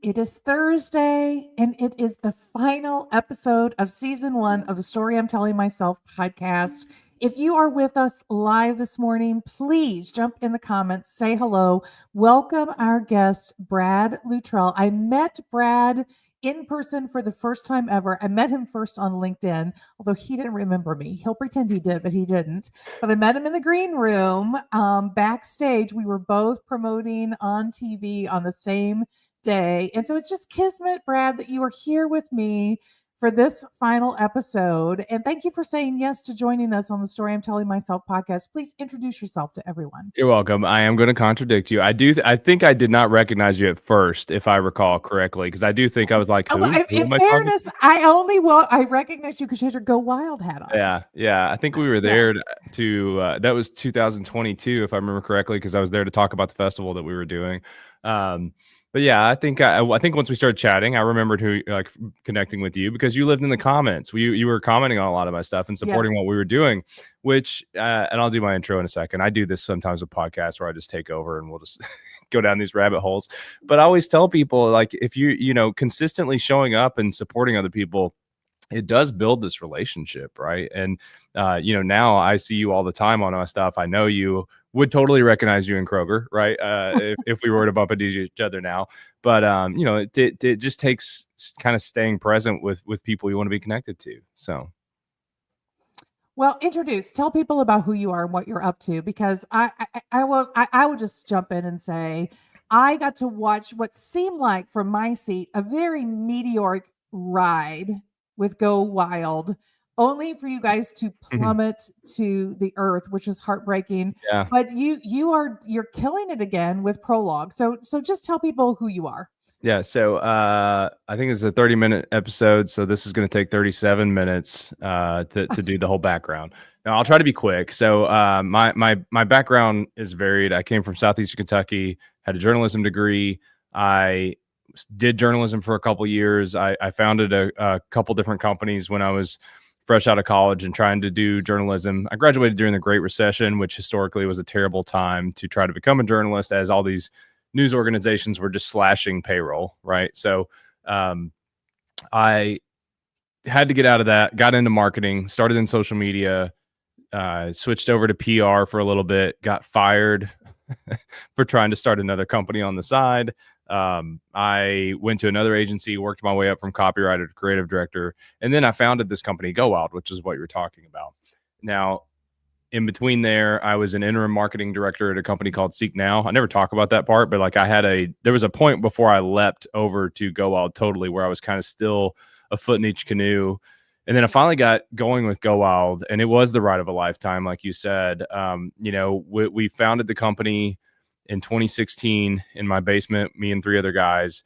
It is Thursday, and it is the final episode of season 1 of the Story I'm Telling Myself podcast. If you are with us live this morning, please jump in the comments, say hello, welcome our guest, Brad Luttrell. I met Brad in person for the first time ever. I met him first on LinkedIn, although he didn't remember me. He'll pretend he did, but he didn't. But I met him in the green room backstage. We were both promoting on TV on the same day. And so it's just kismet, Brad, that you are here with me for this final episode. And thank you for saying yes to joining us on the Story I'm Telling Myself podcast. Please introduce yourself to everyone. You're welcome. I am going to contradict you. I think I did not recognize you at first, if I recall correctly, because I do think I was like, who? In fairness, I recognized you because you had your Go Wild hat on. Yeah. I think we were there that was 2022, if I remember correctly, because I was there to talk about the festival that we were doing. But yeah, I think once we started chatting, I remembered connecting with you because you lived in the comments. You were commenting on a lot of my stuff and supporting what we were doing, which and I'll do my intro in a second. I do this sometimes with podcasts where I just take over and we'll just go down these rabbit holes. But I always tell people, like, if you consistently showing up and supporting other people, it does build this relationship, right? And now I see you all the time on my stuff. I know you would totally recognize you in Kroger, right? If we were to bump into each other now, but it just takes kind of staying present with people you want to be connected to. So, well, tell people about who you are and what you're up to, because I will just jump in and say I got to watch what seemed like, from my seat, a very meteoric ride with Go Wild, only for you guys to plummet to the earth, which is heartbreaking. Yeah. But you're killing it again with Prologue. So just tell people who you are. Yeah. So I think it's a 30-minute episode. So this is going to take 37 minutes to do the whole background. Now I'll try to be quick. So my background is varied. I came from Southeastern Kentucky, had a journalism degree. I did journalism for a couple years. I founded a couple different companies when I was fresh out of college and trying to do journalism. I graduated during the Great Recession, which historically was a terrible time to try to become a journalist, as all these news organizations were just slashing payroll, right? So I had to get out of that, got into marketing, started in social media, switched over to PR for a little bit, got fired for trying to start another company on the side. I went to another agency, worked my way up from copywriter to creative director, and then I founded this company, Go Wild, which is what you were talking about. Now, in between there, I was an interim marketing director at a company called Seek Now. I never talk about that part, but like there was a point before I leapt over to Go Wild totally, where I was kind of still a foot in each canoe. And then I finally got going with Go Wild, and it was the ride of a lifetime, like you said. We founded the company in 2016 in my basement, me and 3 other guys.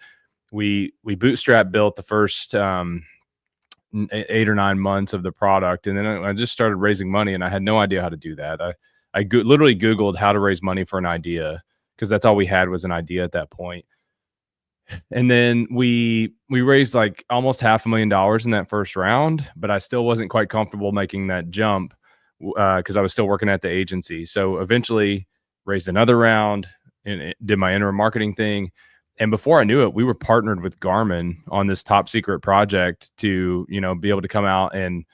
We bootstrap built the first 8 or 9 months of the product, and then I just started raising money, and I had no idea how to do that. I literally Googled how to raise money for an idea, because that's all we had was an idea at that point. And then we raised like almost $500,000 in that first round, but I still wasn't quite comfortable making that jump because I was still working at the agency. So eventually raised another round and did my interim marketing thing. And before I knew it, we were partnered with Garmin on this top secret project to, be able to come out and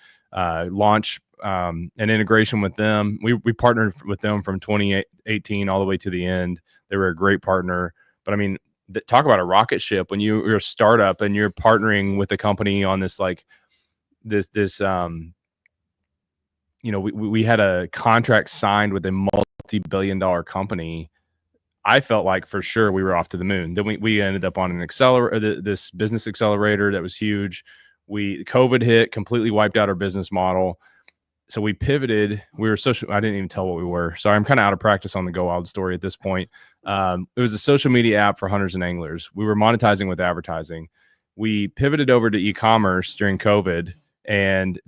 launch an integration with them. We partnered with them from 2018 all the way to the end. They were a great partner. But I mean, talk about a rocket ship when you're a startup and you're partnering with a company on this, we had a contract signed with a multi-billion-dollar company. I felt like for sure we were off to the moon. Then we ended up on an accelerator, this business accelerator that was huge. COVID hit, completely wiped out our business model. So we pivoted. We were I didn't even tell what we were. Sorry, I'm kind of out of practice on the Go Wild story at this point. It was a social media app for hunters and anglers. We were monetizing with advertising. We pivoted over to e-commerce during COVID, and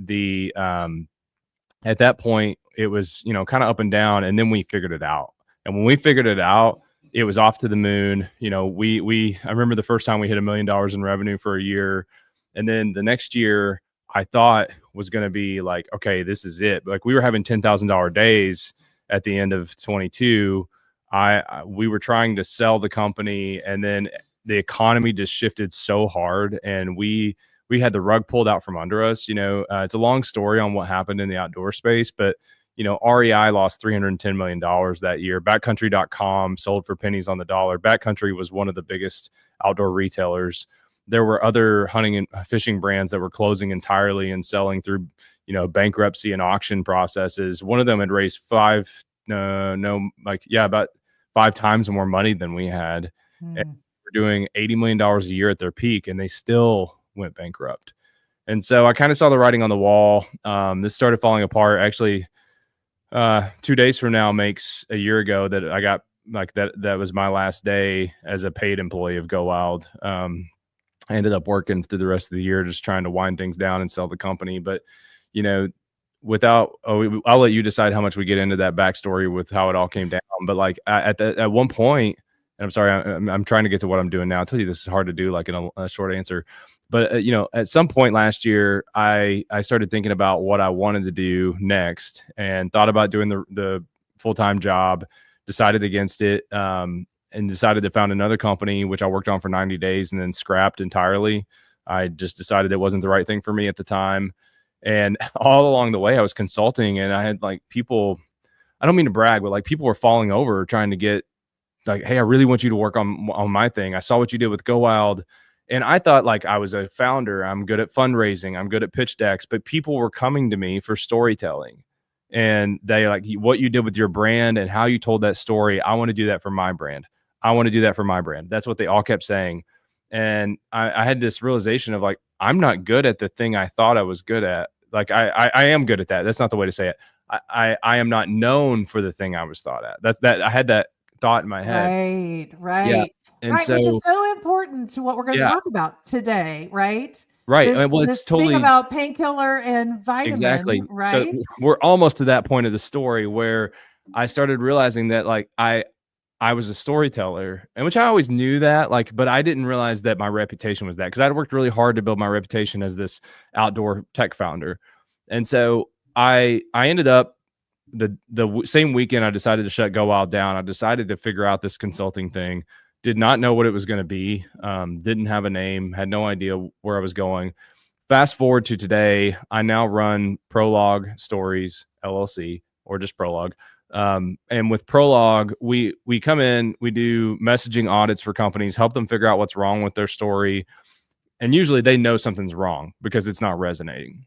at that point it was kind of up and down, and then we figured it out. And when we figured it out, it was off to the moon. I remember the first time we hit $1 million in revenue for a year, and then the next year I thought was going to be like, okay, this is it. Like, we were having $10,000 days at the end of 22. We were trying to sell the company, and then the economy just shifted so hard, and we had the rug pulled out from under us. It's a long story on what happened in the outdoor space, but REI lost $310 million that year. Backcountry.com sold for pennies on the dollar. Backcountry was one of the biggest outdoor retailers. There were other hunting and fishing brands that were closing entirely and selling through, bankruptcy and auction processes. One of them had raised about 5 times more money than we had. And we're doing $80 million a year at their peak, and they still went bankrupt. And so I kind of saw the writing on the wall. This started falling apart. Actually, 2 days from now makes a year ago that I got that was my last day as a paid employee of Go Wild. I ended up working through the rest of the year, just trying to wind things down and sell the company. But, I'll let you decide how much we get into that backstory with how it all came down. But at one point, and I'm sorry, I'm trying to get to what I'm doing now. I tell you, this is hard to do in a short answer. But, at some point last year, I started thinking about what I wanted to do next and thought about doing the full-time job, decided against it, and decided to found another company, which I worked on for 90 days and then scrapped entirely. I just decided it wasn't the right thing for me at the time. And all along the way, I was consulting, and I had people, I don't mean to brag, but people were falling over trying to get hey, I really want you to work on my thing. I saw what you did with Go Wild. And I thought I was a founder. I'm good at fundraising. I'm good at pitch decks, but people were coming to me for storytelling. And they what you did with your brand and how you told that story. I want to do that for my brand. I want to do that for my brand. That's what they all kept saying. And I had this realization of I'm not good at the thing I thought I was good at. I am good at that. That's not the way to say it. I am not known for the thing I was thought at. I had that thought in my head. Right. Yeah. And which is so important to what we're going to talk about today, right? Right. This thing about painkiller and vitamin, exactly. right? So we're almost to that point of the story where I started realizing that I was a storyteller, and which I always knew that, but I didn't realize that my reputation was that, because I'd worked really hard to build my reputation as this outdoor tech founder. And so I ended up the same weekend I decided to shut Go Wild down. I decided to figure out this consulting thing. Did not know what it was going to be. Didn't have a name, had no idea where I was going. Fast forward to today, I now run Prologue Stories LLC, or just Prologue. And with Prologue, we come in, we do messaging audits for companies, help them figure out what's wrong with their story. And usually they know something's wrong because it's not resonating.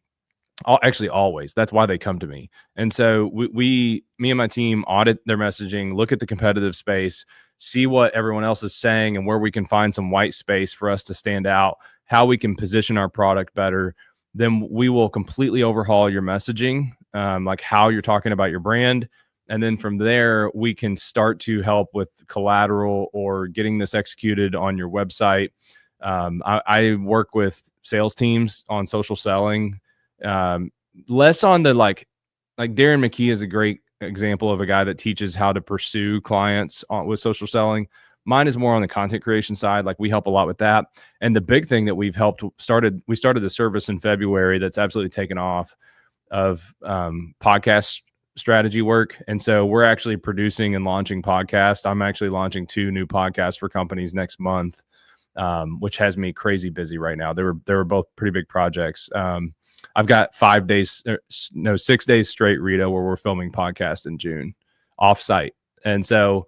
Actually, always. That's why they come to me. And so me and my team audit their messaging, look at the competitive space, see what everyone else is saying and where we can find some white space for us to stand out, how we can position our product better. Then we will completely overhaul your messaging, how you're talking about your brand. And then from there, we can start to help with collateral or getting this executed on your website. I work with sales teams on social selling, less on the like Darren McKee is a great example of a guy that teaches how to pursue clients with social selling. Mine is more on the content creation side. We help a lot with that. And the big thing that we started the service in February that's absolutely taken off of podcast strategy work. And so we're actually producing and launching podcasts. I'm actually launching 2 new podcasts for companies next month, which has me crazy busy right now. They were both pretty big projects. I've got 6 days straight, Rita, where we're filming podcasts in June off-site. And so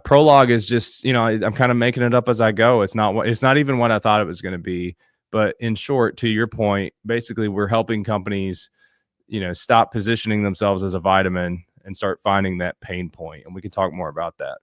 Prologue is just, I'm kind of making it up as I go. It's not even what I thought it was going to be. But in short, to your point, basically we're helping companies, stop positioning themselves as a vitamin and start finding that pain point. And we can talk more about that.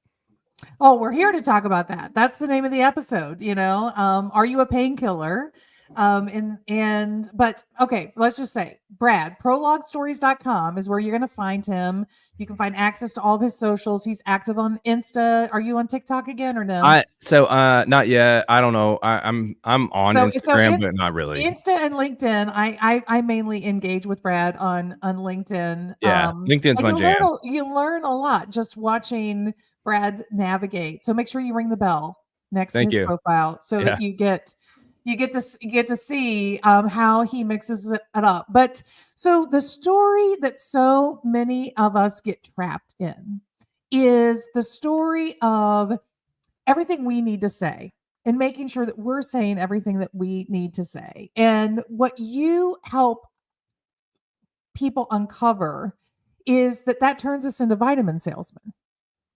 Oh, we're here to talk about that. That's the name of the episode. Are you a painkiller? But okay, let's just say Brad, prologuestories.com is where you're going to find him. You can find access to all of his socials. He's active on Insta. Are you on TikTok again or no? Not yet. I don't know. I'm on Instagram, but not really. Insta and LinkedIn. I mainly engage with Brad on LinkedIn. Yeah. LinkedIn's my jam. You learn a lot just watching Brad navigate. So make sure you ring the bell next to his profile so that you get to see how he mixes it up. But so the story that so many of us get trapped in is the story of everything we need to say and making sure that we're saying everything that we need to say. And what you help people uncover is that turns us into vitamin salesmen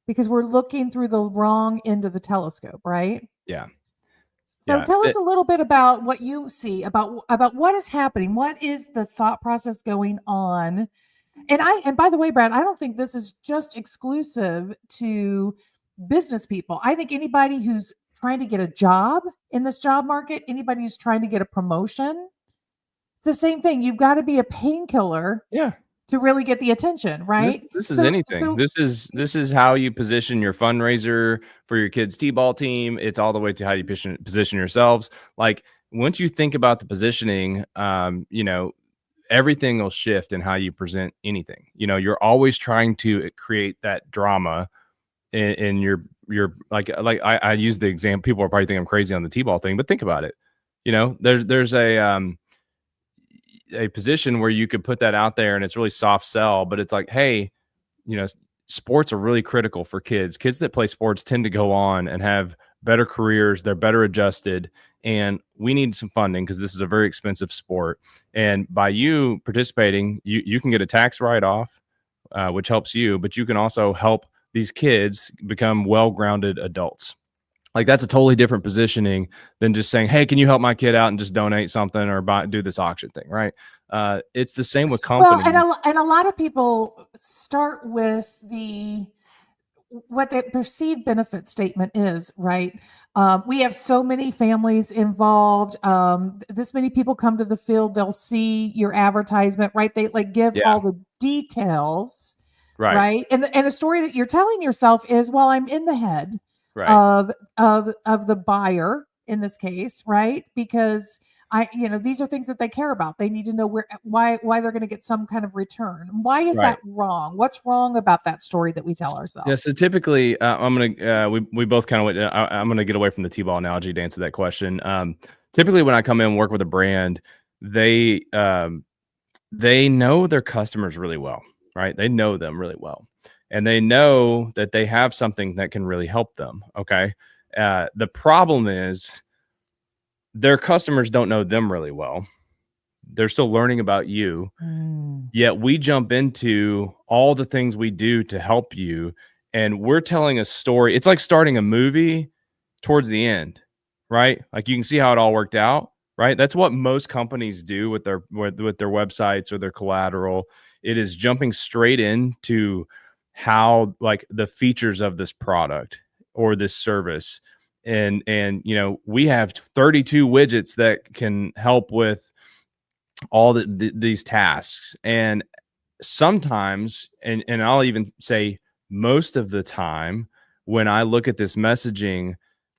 because we're looking through the wrong end of the telescope, right? Yeah. So Yeah. tell us a little bit about what you see about what is happening. What is the thought process going on? And by the way, Brad, I don't think this is just exclusive to business people. I think anybody who's trying to get a job in this job market, anybody who's trying to get a promotion, it's the same thing. You've got to be a painkiller Yeah. to really get the attention, This right? this is anything. This is how you position your fundraiser for your kids' t-ball team. It's all the way to how you position yourselves. Like once you think about the positioning, everything will shift in how you present anything. You're always trying to create that drama in your I use the example. People are probably thinking I'm crazy on the t-ball thing, but think about it. There's a position where you could put that out there and it's really soft sell, but it's like, hey, you know, sports are really critical for kids. Kids that play sports tend to go on and have better careers. They're better adjusted, and we need some funding because this is a very expensive sport. And by you participating, you can get a tax write-off, which helps you, but you can also help these kids become well-grounded adults. Like that's a totally different positioning than just saying, "Hey, can you help my kid out and just donate something or do this auction thing?" Right? It's the same with Well, companies. and a lot of people start with what the perceived benefit statement is, right? We have so many families involved. This many people come to the field, they'll see your advertisement, right? They like give Yeah, all the details, right, right? And the story that you're telling yourself is, well, I'm in the head right. of the buyer in this case, right? Because these are things that they care about. They need to know why they're going to get some kind of return. Why is Right. that wrong? What's wrong about that story that we tell Yeah. ourselves? So typically, I'm gonna we both kind of went. I'm gonna get away from the t-ball analogy to answer that question. Typically, when I come in and work with a brand, they know their customers really well, right? They know them really well, and they know that they have something that can really help them. Okay. The problem is their customers don't know them really well. They're still learning about you. Mm. Yet we jump into all the things we do to help you, and we're telling a story. It's like starting a movie towards the end, right? Like you can see how it all worked out, right? That's what most companies do with their websites or their collateral. It is jumping straight into how like the features of this product or this service. And we have 32 widgets that can help with all these tasks. And sometimes, and I'll even say most of the time, when I look at this messaging,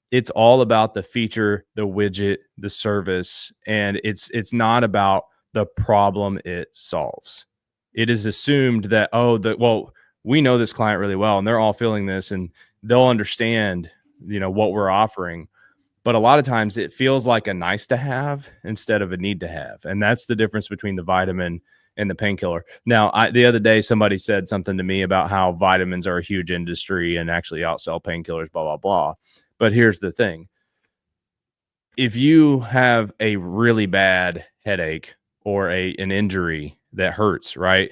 it's all about the feature, the widget, the service, and it's not about the problem it solves. It is assumed that we know this client really well and they're all feeling this and they'll understand what we're offering, but a lot of times it feels like a nice to have instead of a need to have. And that's the difference between the vitamin and the painkiller. Now, the other day, somebody said something to me about how vitamins are a huge industry and actually outsell painkillers, blah, blah, blah. But here's the thing. If you have a really bad headache or an injury that hurts, right?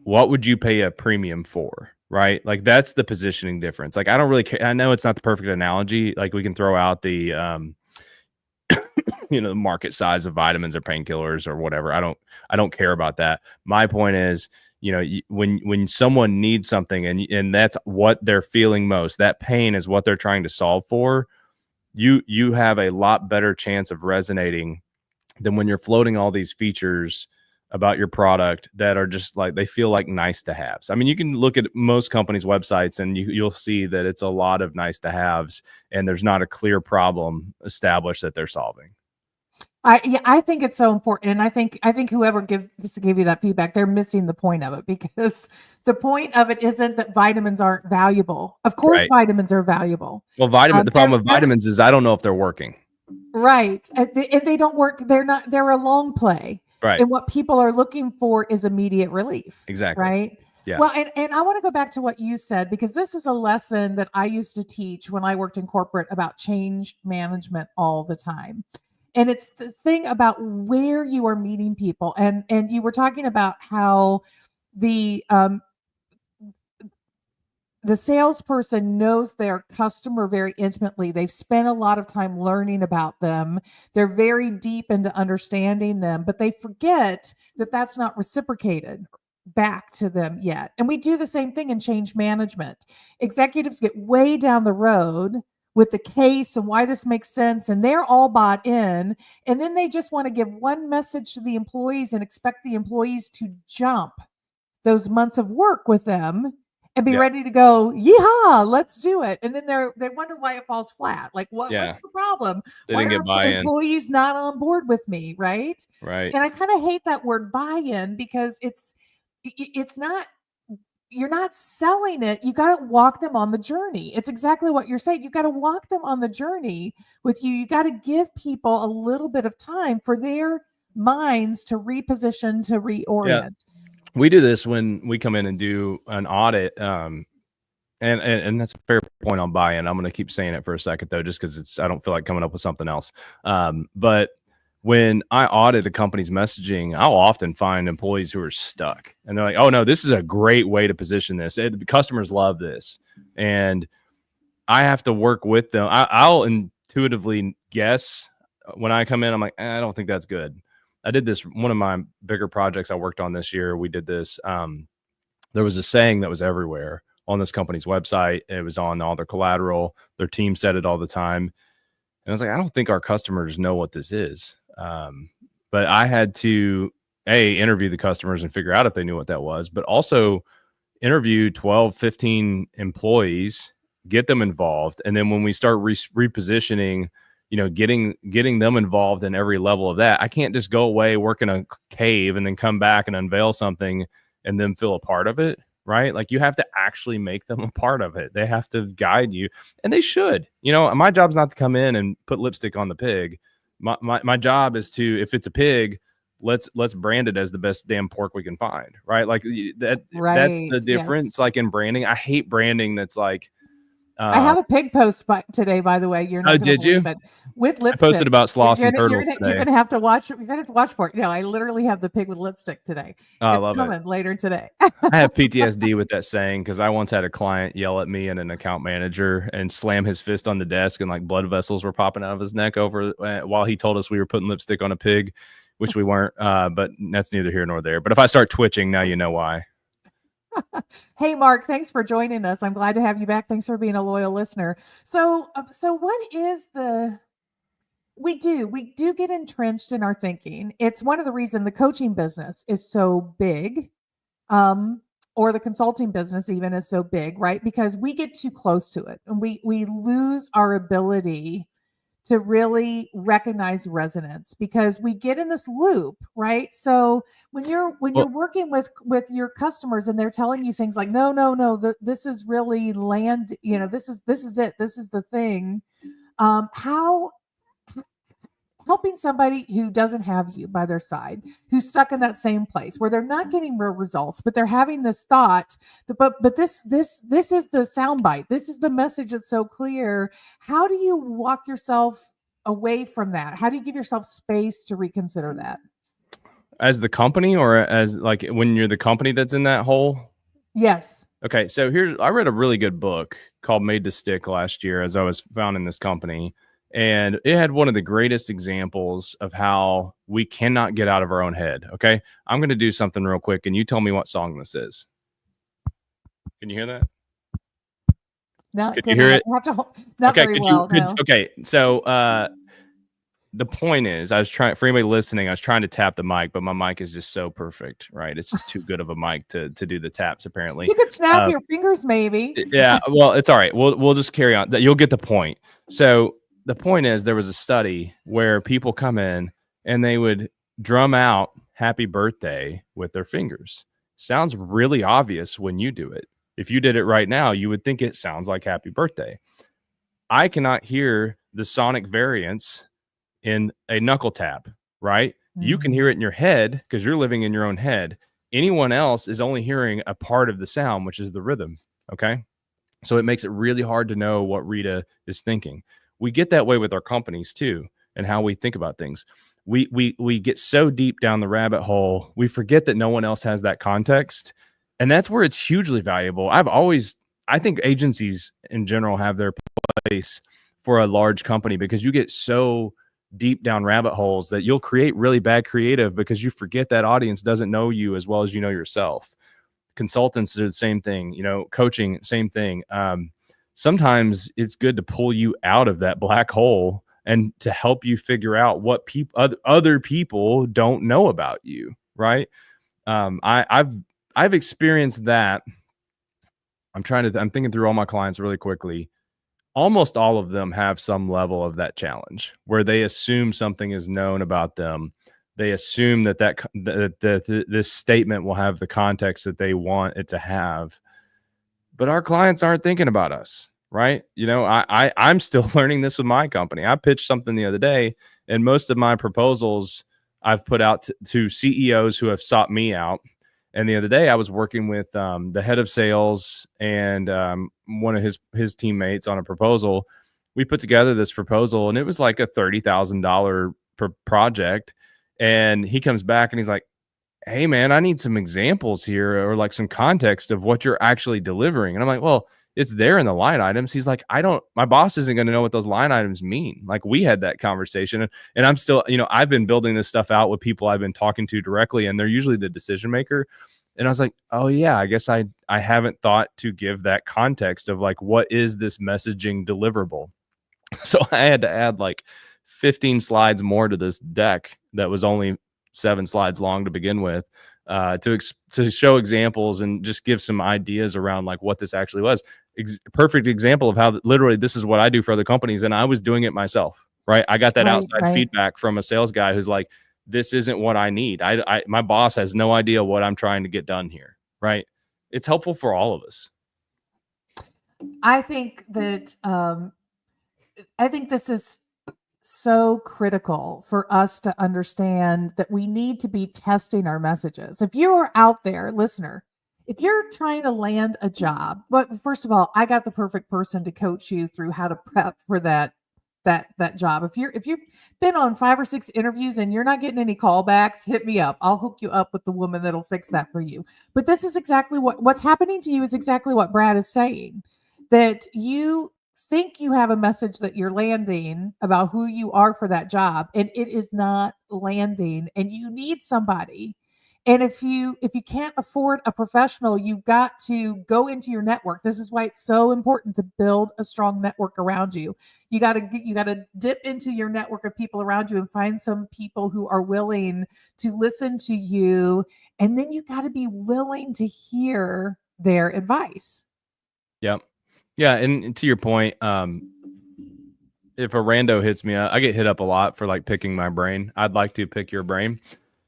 What would you pay a premium for? Right? Like that's the positioning difference. Like I don't really care. I know it's not the perfect analogy. Like we can throw out the the market size of vitamins or painkillers or whatever. I don't care about that. My point is, when someone needs something and that's what they're feeling most, that pain is what they're trying to solve for, you have a lot better chance of resonating than when you're floating all these features about your product that are just like they feel like nice to haves. I mean, you can look at most companies' websites and you'll see that it's a lot of nice to haves, and there's not a clear problem established that they're solving. I think it's so important, and I think whoever gave you that feedback, they're missing the point of it because the point of it isn't that vitamins aren't valuable. Of course, Right. vitamins are valuable. Well, the problem with vitamins is I don't know if they're working. Right. And they don't work. They're a long play. Right. And what people are looking for is immediate relief. Exactly. Right. Yeah. Well, and I want to go back to what you said, because this is a lesson that I used to teach when I worked in corporate about change management all the time. And it's this thing about where you are meeting people. And you were talking about how the the salesperson knows their customer very intimately. They've spent a lot of time learning about them. They're very deep into understanding them, but they forget that that's not reciprocated back to them yet. And we do the same thing in change management. Executives get way down the road with the case and why this makes sense, and they're all bought in. And then they just want to give one message to the employees and expect the employees to jump those months of work with them and be Yeah. ready to go, yeehaw, let's do it. And then they wonder why it falls flat. Like, Yeah. what's the problem? They Why didn't are get buy-in. employees not on board with me? Right. Right. And I kind of hate that word buy-in, because it's not, you're not selling it. You got to walk them on the journey. It's exactly what you're saying. You got to walk them on the journey with you. You got to give people a little bit of time for their minds to reposition, to reorient. We do this when we come in and do an audit. And that's a fair point on buy-in. I'm going to keep saying it for a second though, just because I don't feel like coming up with something else. But when I audit a company's messaging, I'll often find employees who are stuck, and they're like, "Oh no, this is a great way to position this. Customers love this," and I have to work with them. I'll intuitively guess when I come in. I'm like, I don't think that's good. I did this one of my bigger projects I worked on this year. We did this. There was a saying that was everywhere on this company's website. It was on all their collateral. Their team said it all the time. And I was like, I don't think our customers know what this is. But I had to interview the customers and figure out if they knew what that was, but also interview 12, 15 employees, get them involved. And then when we start repositioning, getting them involved in every level of that, I can't just go away, work in a cave, and then come back and unveil something and then feel a part of it. Right? Like, you have to actually make them a part of it. They have to guide you, and they should. My job's not to come in and put lipstick on the pig. My job is to, if it's a pig, let's brand it as the best damn pork we can find. Right? Like that. Right. That's the difference. Yes. Like in branding, I hate branding that's like. I have a pig post today, by the way. You're not going to believe it. With lipstick. I posted about sloths and turtles you're today. You're gonna have to watch. You're gonna have to watch for it. I literally have the pig with lipstick today. I It's love coming later today. I have PTSD with that saying, because I once had a client yell at me and an account manager and slam his fist on the desk, and like blood vessels were popping out of his neck over while he told us we were putting lipstick on a pig, which we weren't. But that's neither here nor there. But if I start twitching, now you know why. Hey, Mark, thanks for joining us. I'm glad to have you back. Thanks for being a loyal listener. So what is we do get entrenched in our thinking. It's one of the reasons the coaching business is so big, or the consulting business even is so big, right? Because we get too close to it, and we lose our ability to really recognize resonance, because we get in this loop, right? So when you're working with your customers and they're telling you things like, no, this is really land, this is it, this is the thing. How helping somebody who doesn't have you by their side, who's stuck in that same place where they're not getting real results, but they're having this thought that, but this is the soundbite. This is the message that's so clear. How do you walk yourself away from that? How do you give yourself space to reconsider that? As the company, or as like when you're the company that's in that hole? Yes. Okay. So I read a really good book called Made to Stick last year as I was founding this company. And it had one of the greatest examples of how we cannot get out of our own head. Okay. I'm going to do something real quick, and you tell me what song this is. Can you hear that? No, could you hear it? Have to, not okay, very well. No. Okay. So the point is, I was trying, for anybody listening, I was trying to tap the mic, but my mic is just so perfect, right? It's just too good of a mic to do the taps, apparently. You could snap your fingers, maybe. Yeah. Well, it's all right. We'll just carry on. You'll get the point. So the point is, there was a study where people come in and they would drum out happy birthday with their fingers. Sounds really obvious when you do it. If you did it right now, you would think it sounds like happy birthday. I cannot hear the sonic variance in a knuckle tap, right? Mm-hmm. You can hear it in your head because you're living in your own head. Anyone else is only hearing a part of the sound, which is the rhythm. Okay. So it makes it really hard to know what Rita is thinking. We get that way with our companies too, and how we think about things. We get so deep down the rabbit hole, we forget that no one else has that context. And that's where it's hugely valuable. I think agencies in general have their place for a large company, because you get so deep down rabbit holes that you'll create really bad creative because you forget that audience doesn't know you as well as you know yourself. Consultants do the same thing, coaching, same thing. Sometimes it's good to pull you out of that black hole and to help you figure out what other people don't know about you, right? I've experienced that. I'm thinking through all my clients really quickly. Almost all of them have some level of that challenge where they assume something is known about them. They assume that this statement will have the context that they want it to have. But our clients aren't thinking about us, right? I'm still learning this with my company. I pitched something the other day, and most of my proposals I've put out to CEOs who have sought me out. And the other day I was working with the head of sales and one of his teammates on a proposal. We put together this proposal, and it was like a $30,000 project. And he comes back and he's like, "Hey man, I need some examples here, or like some context of what you're actually delivering." And I'm like, "Well, it's there in the line items." He's like, my boss isn't going to know what those line items mean. Like, we had that conversation, and I'm still, I've been building this stuff out with people I've been talking to directly, and they're usually the decision maker. And I was like, "Oh yeah, I guess I haven't thought to give that context of like, what is this messaging deliverable?" So I had to add like 15 slides more to this deck that was only 7 slides long to begin with, to show examples and just give some ideas around like what this actually was. Perfect example of how literally this is what I do for other companies, and I was doing it myself, right? I got that outside feedback from a sales guy who's like, "This isn't what I need. My boss has no idea what I'm trying to get done here," right? It's helpful for all of us. I think that I think this is so critical for us to understand that we need to be testing our messages. If you're out there, listener, if you're trying to land a job, but first of all, I got the perfect person to coach you through how to prep for that job. If you've been on 5 or 6 interviews and you're not getting any callbacks, hit me up. I'll hook you up with the woman that'll fix that for you. But this is exactly what's happening to you is exactly what Brad is saying, that you think you have a message that you're landing about who you are for that job, and it is not landing, and you need somebody. And if you can't afford a professional, you've got to go into your network. This is why it's so important to build a strong network around you. You got to dip into your network of people around you and find some people who are willing to listen to you, and then you got to be willing to hear their advice. Yep. Yeah, and to your point, if a rando hits me, I get hit up a lot for like picking my brain. I'd like to pick your brain,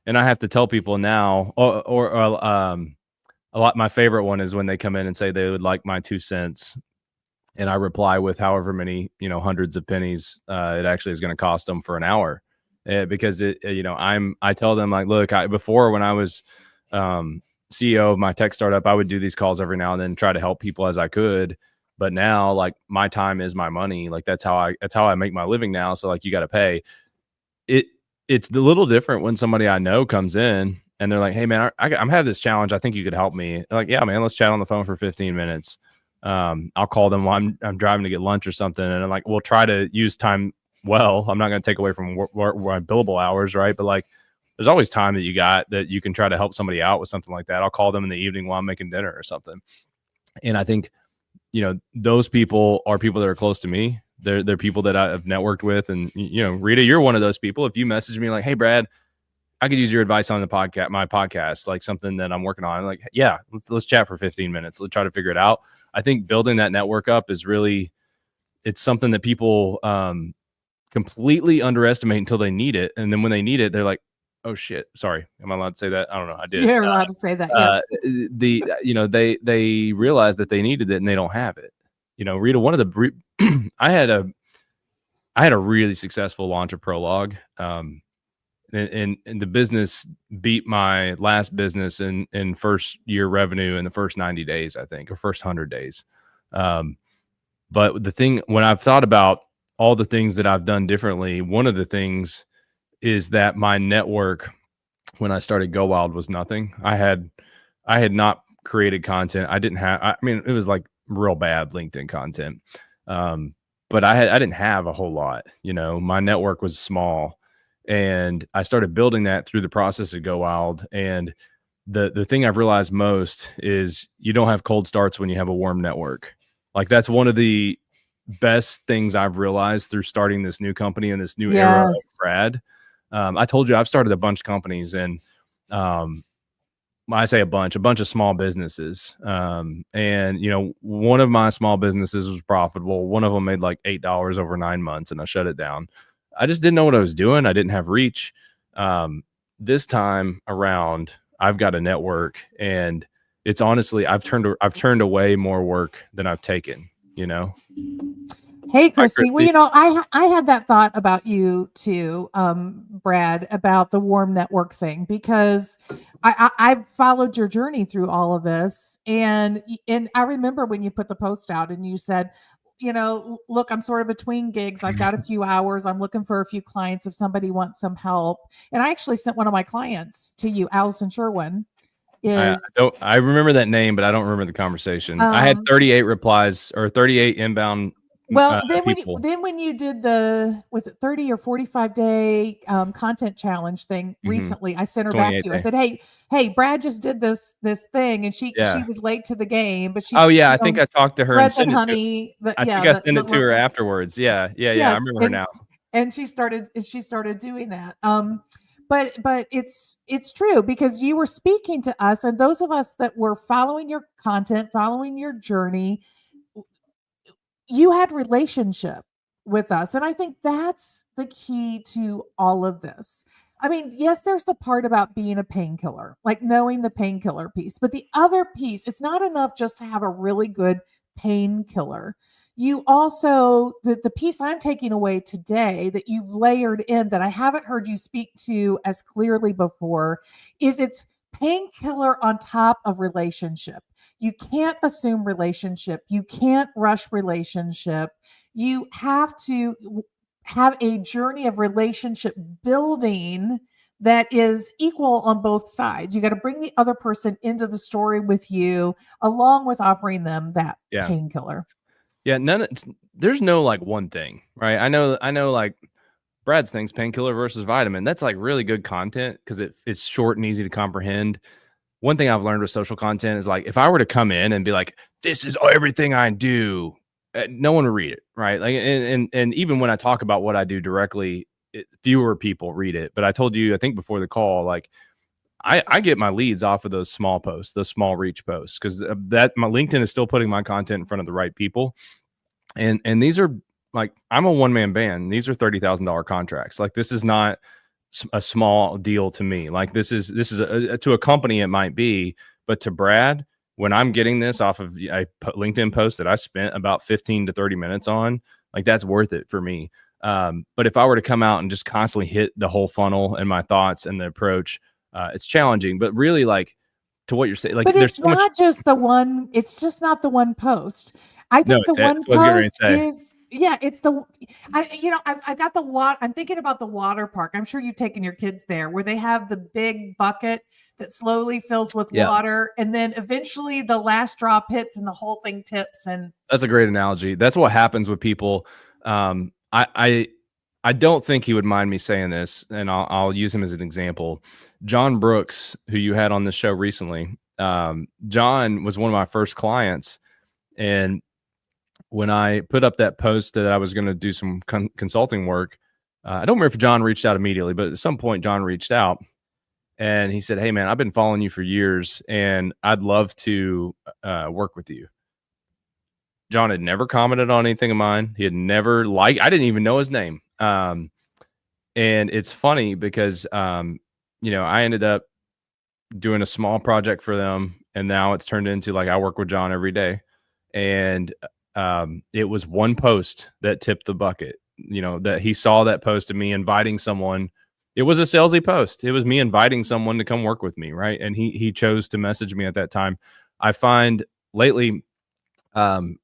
and I have to tell people now, or a lot. My favorite one is when they come in and say they would like my 2 cents, and I reply with however many hundreds of pennies it actually is going to cost them for an hour, because I tell them like, look, before when I was CEO of my tech startup, I would do these calls every now and then, try to help people as I could. But now, like, my time is my money. Like, that's how I make my living now. So like, you got to pay it. It's a little different when somebody I know comes in and they're like, "Hey man, I'm having this challenge. I think you could help me." They're like, "Yeah, man, let's chat on the phone for 15 minutes." I'll call them while I'm driving to get lunch or something. And I'm like, we'll try to use time well. I'm not going to take away from my billable hours. Right. But like, there's always time that you got that you can try to help somebody out with something like that. I'll call them in the evening while I'm making dinner or something. And I think, those people are people that are close to me. They're people that I've networked with. And, Rita, you're one of those people. If you message me like, "Hey, Brad, I could use your advice on my podcast, like something that I'm working on." I'm like, "Yeah, let's chat for 15 minutes. Let's try to figure it out." I think building that network up is really, it's something that people completely underestimate until they need it. And then when they need it, they're like, "Oh shit, sorry. Am I allowed to say that? I don't know. I did." You're allowed to say that. Yes. They realize that they needed it and they don't have it. Rita, one of the I had a really successful launch of Prologue. and the business beat my last business in first year revenue in the first 90 days, I think, or first 100 days. But the thing, when I've thought about all the things that I've done differently, one of the things is that my network when I started Go Wild was nothing. I had not created content. I didn't have, I mean, it was like real bad LinkedIn content. But I didn't have a whole lot, my network was small, and I started building that through the process of Go Wild. And the thing I've realized most is you don't have cold starts when you have a warm network. Like that's one of the best things I've realized through starting this new company and this new era of Yes. Brad. I told you I've started a bunch of companies, and I say a bunch of small businesses. And one of my small businesses was profitable. One of them made like $8 over 9 months, and I shut it down. I just didn't know what I was doing. I didn't have reach. This time around, I've got a network, and it's honestly, I've turned away more work than I've taken, Hey, Christy. Christy. Well, I had that thought about you too, Brad, about the warm network thing, because I've followed your journey through all of this, and I remember when you put the post out and you said, look, I'm sort of between gigs. I've got a few hours. I'm looking for a few clients if somebody wants some help. And I actually sent one of my clients to you, Allison Sherwin. I remember that name, but I don't remember the conversation. I had 38 replies or 38 inbound. Well, people. when you did was it 30 or 45-day content challenge thing recently, I sent her back to you. I said, hey, Brad just did this thing, and she was late to the game, but she I think I talked to her and sent honey. I think I sent it to her afterwards. Yeah. I remember her now. And she started doing that. But it's true, because you were speaking to us, and those of us that were following your content, following your journey, you had relationship with us. And I think that's the key to all of this. I mean, yes, there's the part about being a painkiller, like knowing the painkiller piece, but the other piece, it's not enough just to have a really good painkiller. You also, the piece I'm taking away today that you've layered in that I haven't heard you speak to as clearly before, is it's painkiller on top of relationship. You can't assume relationship. You can't rush relationship. You have to have a journey of relationship building that is equal on both sides. You got to bring the other person into the story with you, along with offering them that painkiller. Yeah, there's no like one thing, right? I know like Brad's thing's painkiller versus vitamin. That's like really good content because it's short and easy to comprehend. One thing I've learned with social content is like, if I were to come in and be like, this is everything I do, no one would read it, right? Like, and even when I talk about what I do directly, fewer people read it. But I told you, I think before the call, like I get my leads off of those small posts, those small reach posts, because that my LinkedIn is still putting my content in front of the right people. And these are like, I'm a one-man band. These are $30,000 contracts. Like, this is not a small deal to me. Like, this is to a company it might be, but to Brad, when I'm getting this off of a LinkedIn post that I spent about 15 to 30 minutes on, like, that's worth it for me. But if I were to come out and just constantly hit the whole funnel and my thoughts and the approach, it's challenging. But really, like, to what you're saying, like, but there's it's so much. Not just the one. It's just not the one post. I think the one post is, it's the, I got the water. I'm thinking about the water park. I'm sure you've taken your kids there, where they have the big bucket that slowly fills with water, and then eventually the last drop hits and the whole thing tips. And that's a great analogy. That's what happens with people. I don't think he would mind me saying this, and I'll use him as an example. John Brooks, who you had on the show recently, John was one of my first clients, and when I put up that post that I was going to do some consulting work, I don't remember if John reached out immediately, but at some point John reached out and he said, "Hey man, I've been following you for years and I'd love to work with you." John had never commented on anything of mine. He had never I didn't even know his name. And it's funny because, I ended up doing a small project for them, and now it's turned into like, I work with John every day. And it was one post that tipped the bucket, that he saw that post of me inviting someone It was a salesy post. It was me inviting someone to come work with me, right? And he chose to message me at that time. I find lately, um,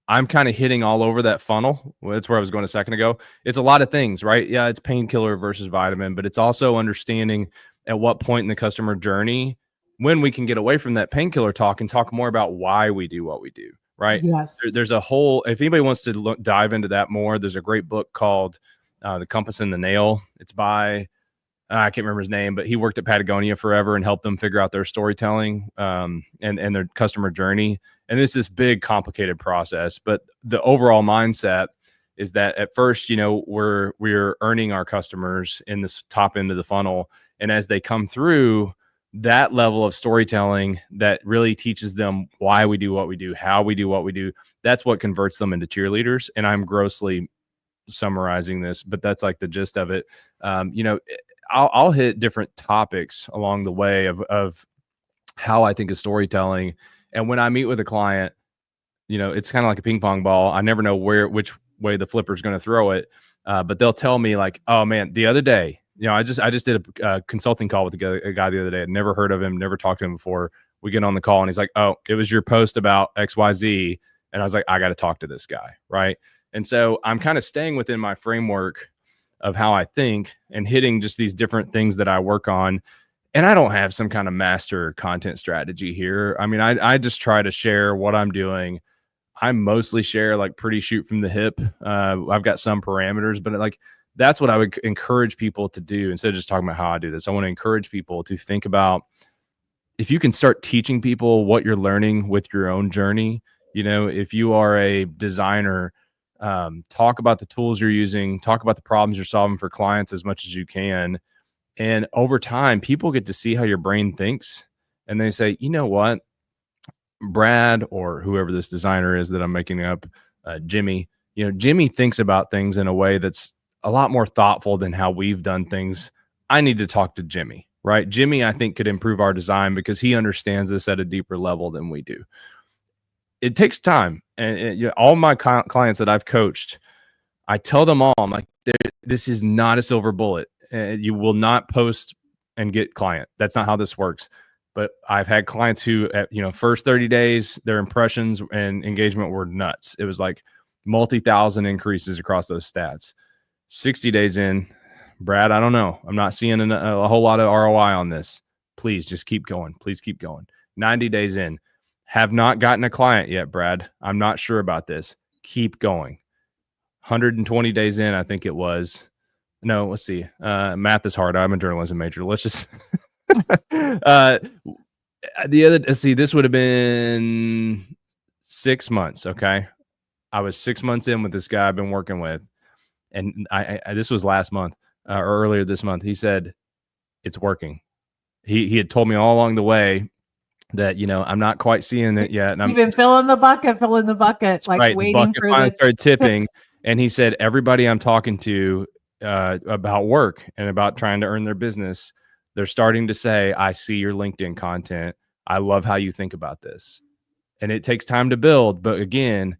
I'm kind of hitting all over that funnel. Well, that's where I was going a second ago. It's a lot of things, right? Yeah, it's painkiller versus vitamin, but it's also understanding at what point in the customer journey when we can get away from that painkiller talk and talk more about why we do what we do, right? Yes. There's a whole, if anybody wants to dive into that more, there's a great book called The Compass and the Nail. It's by, I can't remember his name, but he worked at Patagonia forever and helped them figure out their storytelling and their customer journey. And it's this big, complicated process. But the overall mindset is that at first, we're earning our customers in this top end of the funnel. And as they come through, that level of storytelling that really teaches them why we do what we do, how we do what we do, that's what converts them into cheerleaders. And I'm grossly summarizing this, but that's like the gist of it. I'll hit different topics along the way of how I think of storytelling. And when I meet with a client, it's kind of like a ping pong ball. I never know which way the flipper is going to throw it. But they'll tell me like, oh man, the other day, I just did a consulting call with a guy the other day. I'd never heard of him, never talked to him before. We get on the call and he's like, oh, it was your post about XYZ. And I was like, I got to talk to this guy. Right. And so I'm kind of staying within my framework of how I think and hitting just these different things that I work on. And I don't have some kind of master content strategy here. I mean, I just try to share what I'm doing. I mostly share like pretty shoot from the hip. I've got some parameters, but like that's what I would encourage people to do instead of just talking about how I do this. I want to encourage people to think about if you can start teaching people what you're learning with your own journey. If you are a designer, talk about the tools you're using, talk about the problems you're solving for clients as much as you can. And over time, people get to see how your brain thinks. And they say, you know what, Brad, or whoever this designer is that I'm making up, Jimmy, Jimmy thinks about things in a way that's a lot more thoughtful than how we've done things. I need to talk to Jimmy, right? Jimmy, I think, could improve our design because he understands this at a deeper level than we do. It takes time. And all my clients that I've coached, I tell them all, I'm like, this is not a silver bullet. You will not post and get client. That's not how this works. But I've had clients who, first 30 days, their impressions and engagement were nuts. It was like multi-thousand increases across those stats. 60 days in, Brad, I don't know. I'm not seeing a whole lot of ROI on this. Please just keep going. Please keep going. 90 days in, have not gotten a client yet, Brad. I'm not sure about this. Keep going. 120 days in, I think it was. No, let's see. Math is hard. I'm a journalism major. Let's just this would have been 6 months. Okay. I was 6 months in with this guy I've been working with. And I this was last month or earlier this month. He said, it's working. He had told me all along the way that, I'm not quite seeing it yet. And You've been filling the bucket, like right, waiting for the started tipping. And he said, everybody I'm talking to about work and about trying to earn their business, they're starting to say, I see your LinkedIn content. I love how you think about this. And it takes time to build. But again,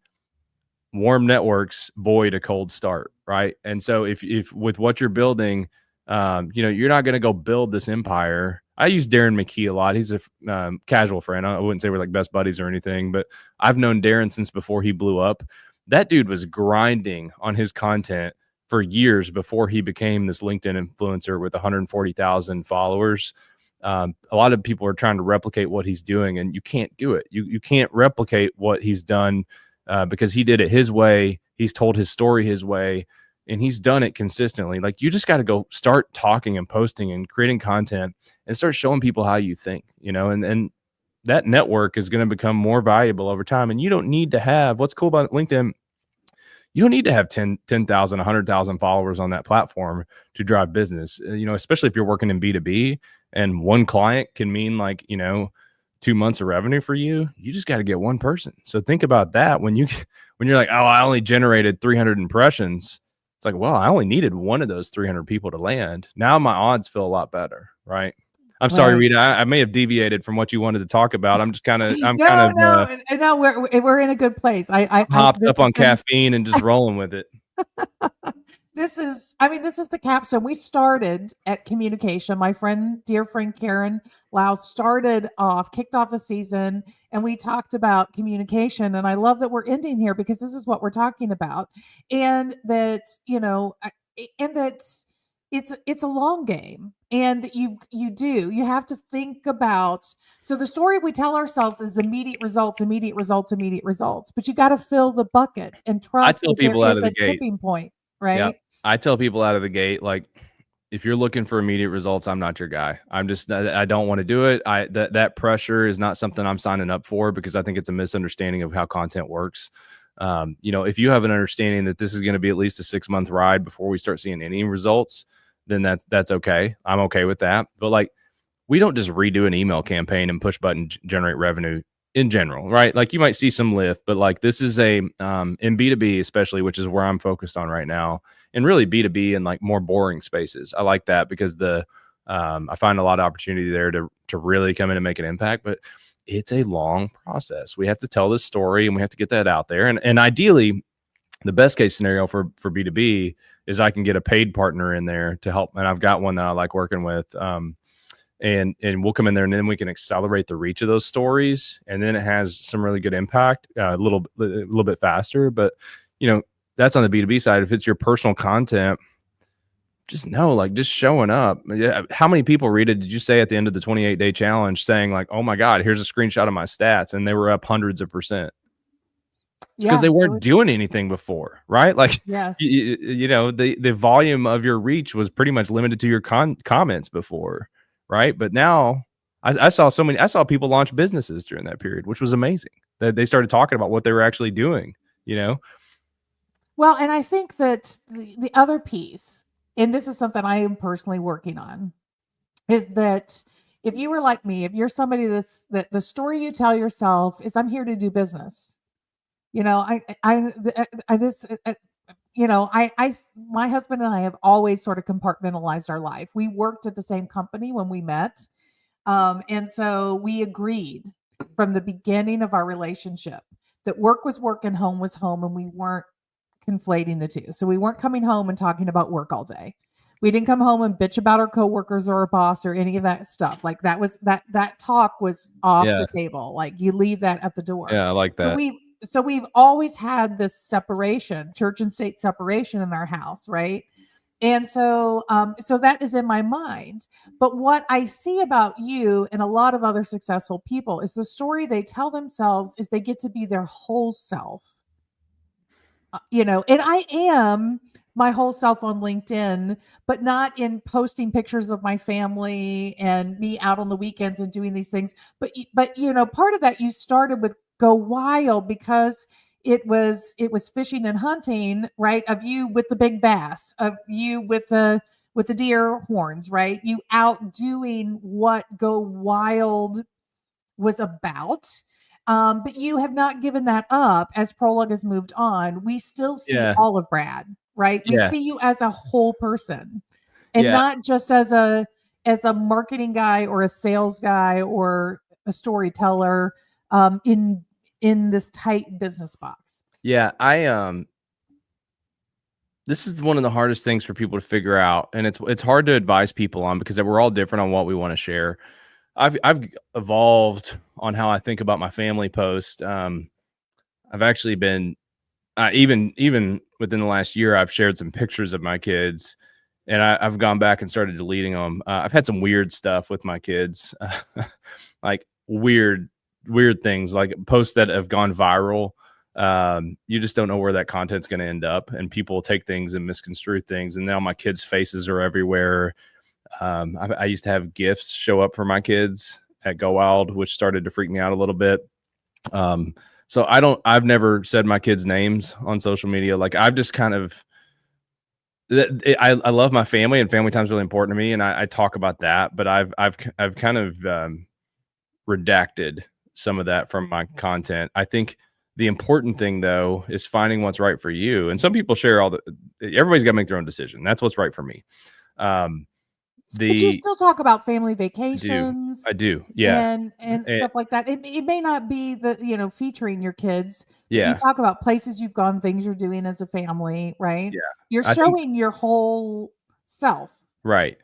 warm networks void a cold start, right? And so if with what you're building, you're not going to go build this empire. I use Darren McKee a lot. He's a casual friend. I wouldn't say we're like best buddies or anything, but I've known Darren since before he blew up. That dude was grinding on his content for years before he became this LinkedIn influencer with 140,000 followers. A lot of people are trying to replicate what he's doing, and you can't do it. You can't replicate what he's done because he did it his way. He's told his story his way, and he's done it consistently. Like, you just got to go start talking and posting and creating content and start showing people how you think, and that network is going to become more valuable over time. And you don't need to have, what's cool about LinkedIn, you don't need to have 10,000, 100,000 followers on that platform to drive business, especially if you're working in B2B and one client can mean 2 months of revenue for you. You just got to get one person. So think about that when you're like, oh, I only generated 300 impressions. It's like, well, I only needed one of those 300 people to land. Now my odds feel a lot better, right? I'm sorry, Rita. I may have deviated from what you wanted to talk about. I'm just kind of, no, we're in a good place. I hopped up on caffeine and just rolling with it. this is the capstone. We started at communication. My dear friend Karen Lau kicked off the season, and we talked about communication. And I love that we're ending here because this is what we're talking about. And that, and that it's a long game. And that you have to think about, so the story we tell ourselves is immediate results, immediate results, immediate results. But you got to fill the bucket and I trust tell that there people out is of the a gate. tipping point, Yeah. right? I tell people out of the gate, like, if you're looking for immediate results, I'm not your guy. I don't want to do it. That pressure is not something I'm signing up for, because I think it's a misunderstanding of how content works. If you have an understanding that this is going to be at least a 6-month ride before we start seeing any results, then that's okay. I'm okay with that. But like, we don't just redo an email campaign and push button generate revenue in general, right? Like, you might see some lift, but like, this is in B2B especially, which is where I'm focused on right now, and really B2B and like more boring spaces. I like that because I find a lot of opportunity there to really come in and make an impact, but it's a long process. We have to tell this story and we have to get that out there. And ideally, the best case scenario for B2B is I can get a paid partner in there to help. And I've got one that I like working with. And we'll come in there and then we can accelerate the reach of those stories. And then it has some really good impact, a little bit faster. But, that's on the B2B side. If it's your personal content, just showing up. Yeah. How many people, Rita, did you say at the end of the 28-day challenge saying like, oh my God, here's a screenshot of my stats, and they were up hundreds of percent? Because Yeah, they it weren't was. doing anything before, right? Like, Yes. the volume of your reach was pretty much limited to your comments before, right? But now I saw people launch businesses during that period, which was amazing. That they started talking about what they were actually doing, Well, and I think that the other piece, and this is something I am personally working on, is that if you were like me, if you're somebody that the story you tell yourself is, I'm here to do business. My husband and I have always sort of compartmentalized our life. We worked at the same company when we met. And so we agreed from the beginning of our relationship that work was work and home was home, and we weren't conflating the two. So we weren't coming home and talking about work all day. We didn't come home and bitch about our coworkers or our boss or any of that stuff. Like, that talk was off Yeah. the table. Like, you leave that at the door. Yeah, I like So that. we've always had this separation, church and state separation in our house, right? And so that is in my mind. But what I see about you and a lot of other successful people is the story they tell themselves is they get to be their whole self. And I am my whole self on LinkedIn, but not in posting pictures of my family and me out on the weekends and doing these things. But part of that, you started with Go Wild because it was fishing and hunting, right? Of you with the big bass, of you with the deer horns, right? You outdoing what Go Wild was about. But you have not given that up as Prologue has moved on. We still see Yeah. all of Brad, right? We Yeah. see you as a whole person, and Yeah. not just as a marketing guy or a sales guy or a storyteller in this tight business box. Yeah. This is one of the hardest things for people to figure out, and it's hard to advise people on because we're all different on what we want to share. I've evolved on how I think about my family post. I've actually been even within the last year, I've shared some pictures of my kids, and I've gone back and started deleting them. I've had some weird stuff with my kids, like weird things, like posts that have gone viral. You just don't know where that content's going to end up, and people take things and misconstrue things. And now my kids' faces are everywhere. I used to have gifts show up for my kids at Go Wild, which started to freak me out a little bit. So I've never said my kids' names on social media. Like, I've just kind of, I love my family, and family time is really important to me. And I talk about that, but I've kind of redacted some of that from my content. I think the important thing though is finding what's right for you. And some people share everybody's got to make their own decision. That's what's right for me. But you the still talk about family I vacations do, yeah, and eh, stuff like that. It may not be featuring your kids, but you yeah, talk about places you've gone, things you're doing as a family, right? yeah. You're I think showing your whole self. right,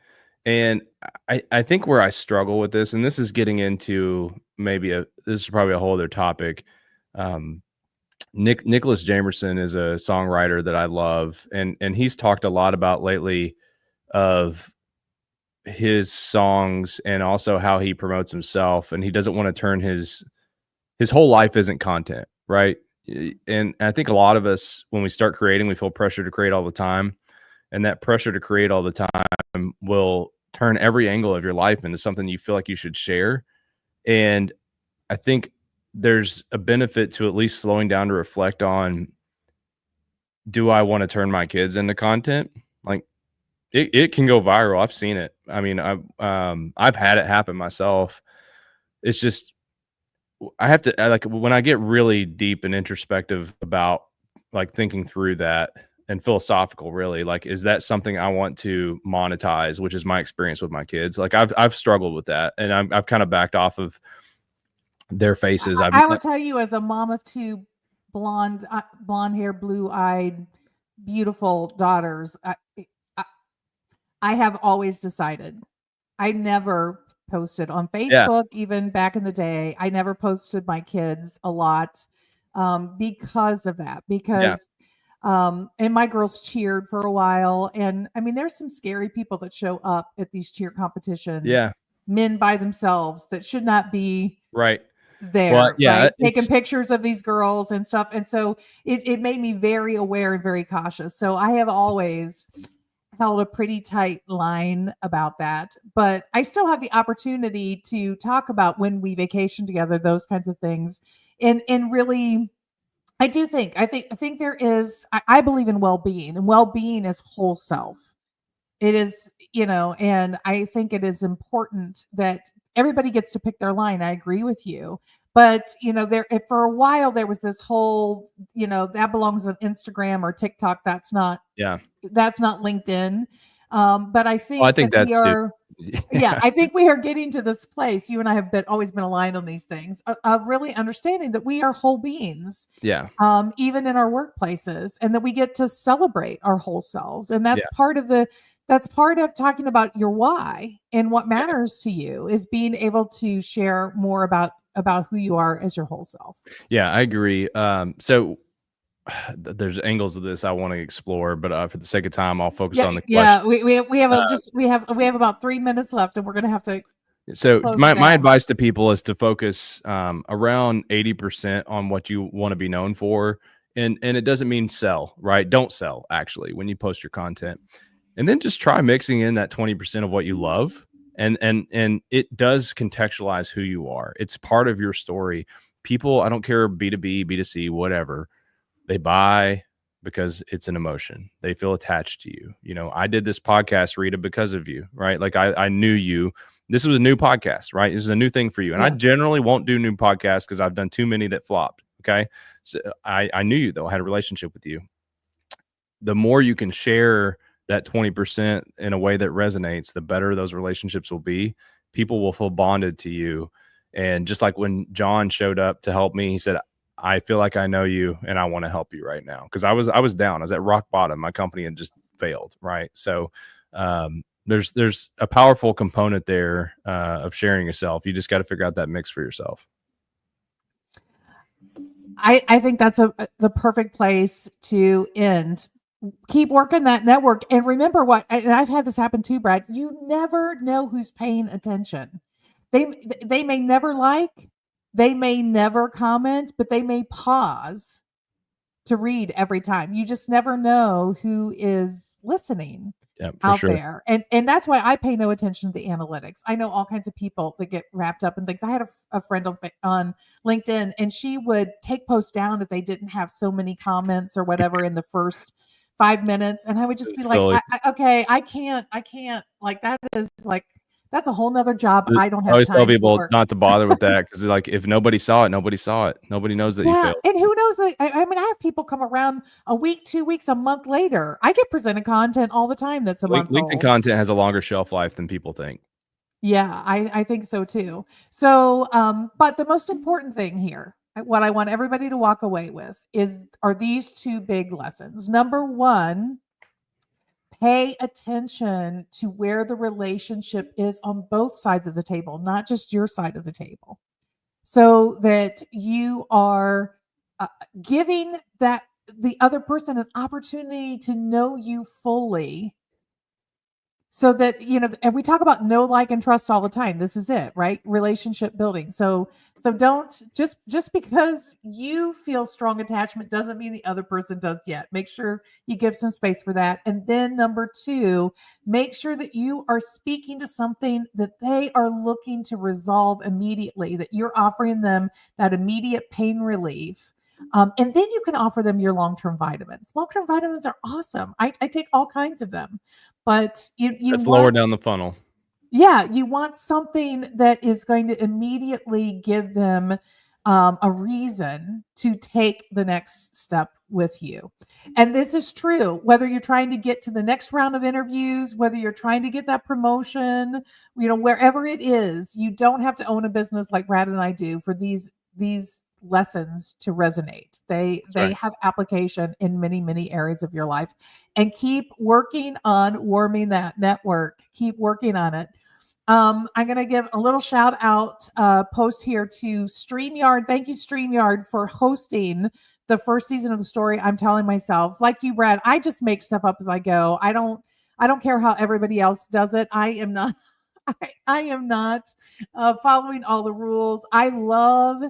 and I think where I struggle with this, and this is getting into maybe this is probably a whole other topic. Um, Nicholas Jamerson is a songwriter that I love, and he's talked a lot about lately of his songs and also how he promotes himself, and he doesn't want to turn his whole life isn't content, right? And I think a lot of us, when we start creating, we feel pressure to create all the time, and that pressure to create all the time will turn every angle of your life into something you feel like you should share. And I think there's a benefit to at least slowing down to reflect on, do I want to turn my kids into content? Like it can go viral. I've seen it. I mean, I've had it happen myself. It's just I have to like when I get really deep and introspective about like thinking through that and philosophical, really, like, is that something I want to monetize, which is my experience with my kids. Like I've struggled with that, and I've kind of backed off of their faces. I will tell you, as a mom of two blonde hair, blue eyed, beautiful daughters, I, I have always decided I never posted on Yeah, Facebook, even back in the day. I never posted my kids a lot because of that. yeah, Because and my girls cheered for a while, and I mean, there's some scary people that show up at these cheer competitions, yeah, men by themselves that should not be right. Well, there, yeah, right? Taking pictures of these girls and stuff. And so it made me very aware and very cautious. So I have always held a pretty tight line about that. But I still have the opportunity to talk about when we vacation together, those kinds of things. And really, I think there is, I believe in well-being, and well-being is whole self. It is, and I think it is important that everybody gets to pick their line. I agree with you. But, for a while, there was this whole, that belongs on Instagram or TikTok. yeah. That's not LinkedIn. But I Well, I think think that we that's stupid. are, yeah, Yeah, I think we are getting to this place. You and I have always been aligned on these things of really understanding that we are whole beings, yeah, even in our workplaces, and that we get to celebrate our whole selves. And yeah, that's part of talking about your why and what matters to you, is being able to share more about who you are as your whole self. yeah. I agree. So there's angles of this I want to explore, but for the sake of time, I'll focus Yeah, on the question. yeah. We have Uh, we have about 3 minutes left, and we're gonna have to so close it my down. advice to people is to focus around 80% on what you want to be known for, and it doesn't mean sell, right? Don't sell actually when you post your content, and then just try mixing in that 20% of what you love, and it does contextualize who you are. It's part of your story. People, I don't care, B2B, B2C, whatever, they buy because it's an emotion. They feel attached to you. You know, I did this podcast, Rita, because of you, right? Like I knew you. This was a new podcast, right? This is a new thing for you. And I Yes. generally won't do new podcasts because I've done too many that flopped. Okay. So I knew you though. I had a relationship with you. The more you can share that 20% in a way that resonates, the better those relationships will be. People will feel bonded to you. And just like when John showed up to help me, he said, I feel like I know you and I want to help you right now. Cause I was down. I was at rock bottom. My company had just failed. Right. So there's a powerful component there of sharing yourself. You just got to figure out that mix for yourself. I think that's the perfect place to end. Keep working that network, and remember and I've had this happen too, Brad. You never know who's paying attention. They may never like, they may never comment, but they may pause to read every time. You just never know who is listening Yeah, for out sure. there. And that's why I pay no attention to the analytics. I know all kinds of people that get wrapped up in things. I had a friend on LinkedIn, and she would take posts down if they didn't have so many comments or whatever in the first 5 minutes. And I would just be It's like, silly. okay, I can't, like, that is like, That's a whole nother job I don't I have always tell time people for. not to bother with that because like if nobody saw it, nobody saw it. Nobody knows that you Yeah, failed. and who knows, like, I mean, I have people come around a week, 2 weeks, a month later. I get presented content all the time that's a month LinkedIn old. content has a longer shelf life than people think. Yeah, I think so too. So, but the most important thing here, what I want everybody to walk away with are these two big lessons. Number one, pay attention to where the relationship is on both sides of the table, not just your side of the table, so that you are uh, giving that the other person an opportunity to know you fully, so that, and we talk about know, like, and trust all the time. This is it, right? Relationship building. So don't just because you feel strong attachment doesn't mean the other person does yet. Make sure you give some space for that. And then number two, make sure that you are speaking to something that they are looking to resolve immediately, that you're offering them that immediate pain relief. And then you can offer them your long-term vitamins. Long-term vitamins are awesome. I take all kinds of them, but you That's lower want, down the funnel. yeah, you want something that is going to immediately give them a reason to take the next step with you. And this is true whether you're trying to get to the next round of interviews, whether you're trying to get that promotion, wherever it is. You don't have to own a business like Brad and I do for these lessons to resonate. They That's they right. have application in many, many areas of your life. And keep working on warming that network. Keep working on it. I'm going to give a little shout out post here to StreamYard. Thank you, StreamYard, for hosting the first season of the story I'm telling myself. Like you, Brad, I just make stuff up as I go. I don't care how everybody else does it. I am not I am not following all the rules. I love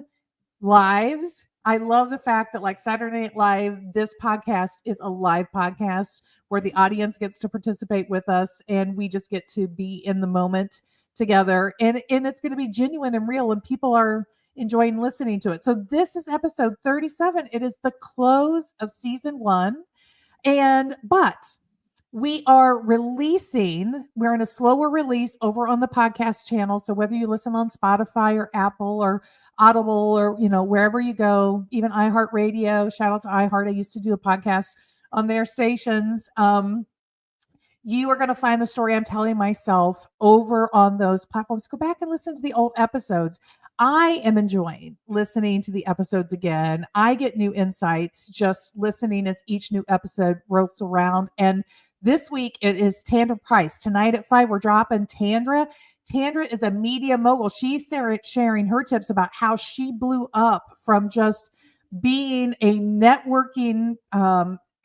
lives. I love the fact that, like Saturday Night Live, this podcast is a live podcast where the audience gets to participate with us and we just get to be in the moment together. And it's going to be genuine and real, and people are enjoying listening to it. So this is episode 37. It is the close of season 1. But we're in a slower release over on the podcast channel. So whether you listen on Spotify or Apple or Audible or, wherever you go, even iHeartRadio, shout out to iHeart. I used to do a podcast on their stations. You are going to find the story I'm telling myself over on those platforms. Go back and listen to the old episodes. I am enjoying listening to the episodes again. I get new insights just listening as each new episode rolls around. And this week it is Tandra Price. Tonight at 5, we're dropping Tandra. Tandra is a media mogul. She's sharing her tips about how she blew up from just being a networking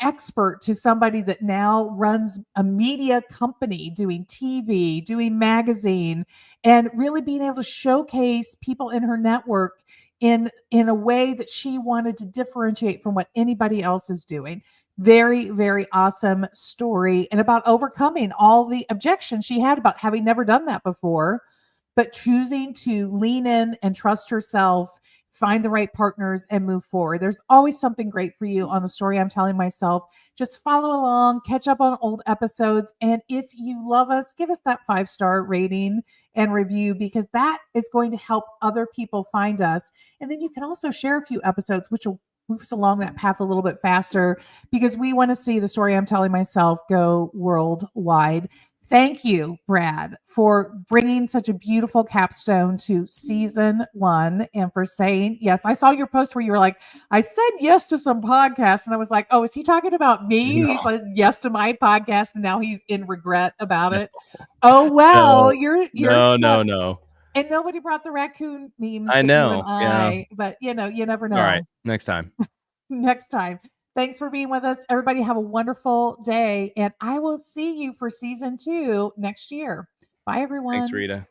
expert to somebody that now runs a media company, doing TV, doing magazine, and really being able to showcase people in her network in a way that she wanted to differentiate from what anybody else is doing. Very, very awesome story, and about overcoming all the objections she had about having never done that before, but choosing to lean in and trust herself, find the right partners, and move forward. There's always something great for you on the story I'm telling myself. Just follow along, catch up on old episodes. And if you love us, give us that 5-star rating and review, because that is going to help other people find us. And then you can also share a few episodes, which will move us along that path a little bit faster, because we want to see the story I'm telling myself go worldwide. Thank you, Brad, for bringing such a beautiful capstone to season 1 and for saying yes. I saw your post where you were like, I said yes to some podcasts. And I was like, oh, is he talking about me? No, He's like, yes to my podcast. And now he's in regret about it. Oh, well, no, you're no, smart. no, no. And nobody brought the raccoon memes I that you and know. Yeah. but you never All right. know. Next time. Next time. Thanks for being with us. Everybody have a wonderful day, and I will see you for season 2 next year. Bye, Thanks, everyone. Rita.